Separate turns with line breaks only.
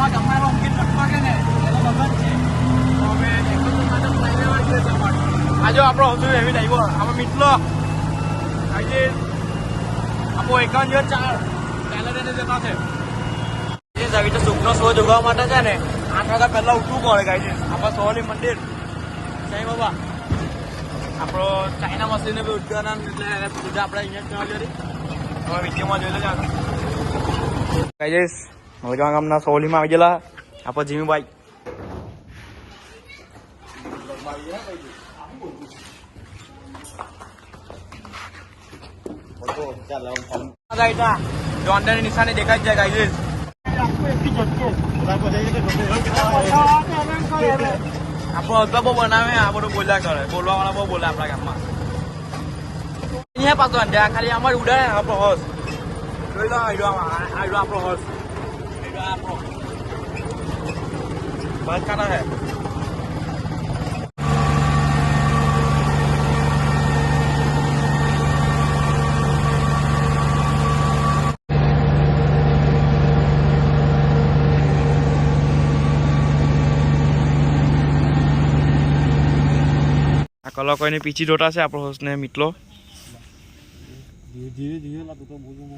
તમારો અંકિત લખવા કે ને એનો લગન છે તો હવે એટલું તો માટે લઈ લેવા છે તમારે આજે આપણો હજુ એવી આવ્યો આમાં મિત્રો આજે આપણો 51 4 એને જતા છે એ આવી તો સુખનો શો જોવા માટે છે ને 8 વાગ્યા પહેલા ઉઠવું પડે ગાય છે આપણા સોહલી મંદિર જય બાબા આપણો ચાઇના મશીન બી ઉદ્ઘાટન એટલે પૂજા આપણે અહીંયા ચાલી રહી હવે વિડીયોમાં જોઈ લેજો ગાઈસ મલગા ગામના સોહલીમાં આવી ગયેલા આપણે જીમીભાઈ જોન્ડર નિશાની દેખાય છે ગાઈસ આપણો હસબા બહુ બનાવે આ બધું બોલ્યા કરે બોલવા વાળા બહુ બોલે આપણા ગામમાં અહીંયા પાછો અંધ્યા ખાલી અમારે ઉડાડે આપણો હસ જોઈ લો આઈડો આપણો હસ આપણો બસ કાઢા છે કલા કોઈને પીછી જોટા છે આપણો હોસ્ટ ને મિત્રો ધીરે ધીરે લાગતો તો બોલું